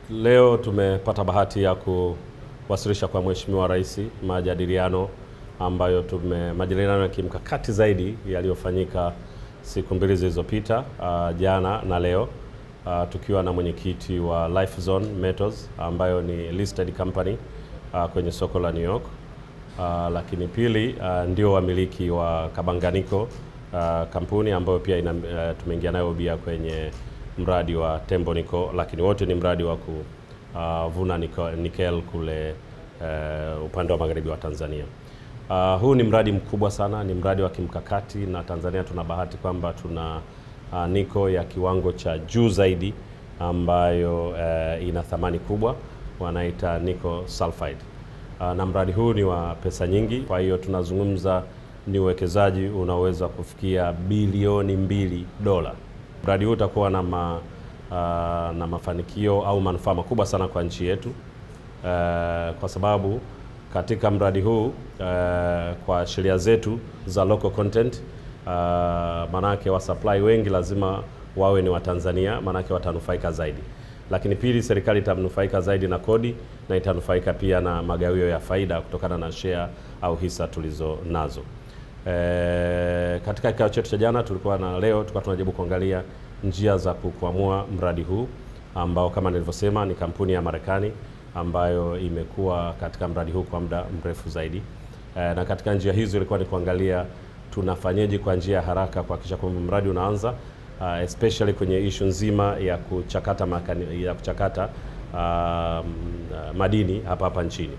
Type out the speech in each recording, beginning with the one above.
Leo tumepata bahati ya kuwasilisha kwa Mheshimiwa Rais majadiliano ya kimkakati zaidi yaliyofanyika siku mbili zilizopita, jana na leo, tukiwa na mwenyekiti wa Lifezone Metals ambayo ni listed company kwenye soko la New York, lakini pili ndio wamiliki wa Kabanganiko kampuni ambayo pia tumeingia nayo bia kwenye mradi wa Tembo Nickel, lakini wote ni mradi wa kuvuna nickel kule upande wa magharibi wa Tanzania. Huu ni mradi mkubwa sana, ni mradi wa kimkakati, na Tanzania tuna bahati kwamba tuna nickel ya kiwango cha juu zaidi ambayo ina thamani kubwa, wanaita nickel sulfide. Na mradi huu ni wa pesa nyingi, kwa hiyo tunazungumza ni uwekezaji unaweza kufikia bilioni $2. Mradi huu utakuwa na mafanikio au manufaa makubwa sana kwa nchi yetu, kwa sababu katika mradi huu kwa sheria zetu za local content, manake wa supply wengi lazima wawe ni Watanzania, manake watanufaika zaidi. Lakini pili, serikali itanufaika zaidi na kodi na itanufaika pia na magawio ya faida kutokana na share au hisa tulizo nazo. Katika kikao chetu cha jana leo tulikuwa tunajaribu kuangalia njia za kukwamua mradi huu ambao kama nilivyosema ni kampuni ya Marekani ambayo imekuwa katika mradi huu kwa muda mrefu zaidi. Na katika njia hizo ilikuwa ni kuangalia tunafanyaje kwa njia haraka kuhakikisha kwamba mradi unaanza, especially kwenye issue nzima ya kuchakata madini hapa nchini,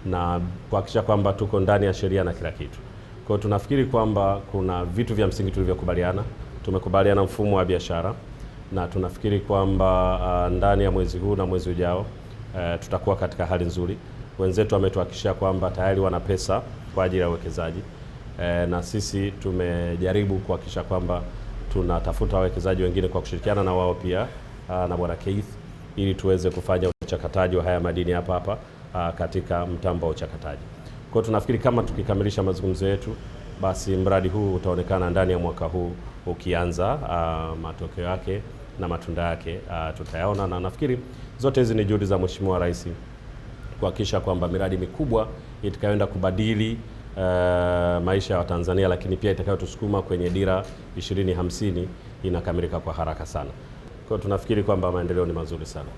na kuhakikisha kwamba tuko ndani ya sheria na kila kitu. Kwa hiyo tunafikiri kwamba kuna vitu vya msingi tulivyokubaliana. Tumekubaliana mfumo wa biashara, na tunafikiri kwamba ndani ya mwezi huu na mwezi ujao tutakuwa katika hali nzuri. Wenzetu wametuhakikishia kwamba tayari wana pesa kwa ajili ya uwekezaji, na sisi tumejaribu kuhakikisha kwamba tunatafuta wawekezaji wengine kwa kushirikiana na wao pia na Bwana Keith, ili tuweze kufanya uchakataji wa haya madini hapa katika mtambo wa uchakataji. Kwa hiyo tunafikiri kama tukikamilisha mazungumzo yetu, basi mradi huu utaonekana ndani ya mwaka huu ukianza, matokeo yake na matunda yake tutayaona, na nafikiri zote hizi ni juhudi za Mheshimiwa Rais kuhakikisha kwamba miradi mikubwa itakayoenda kubadili maisha ya Watanzania, lakini pia itakayotusukuma kwenye dira 2050 inakamilika kwa haraka sana. Kwa hiyo tunafikiri kwamba maendeleo ni mazuri sana.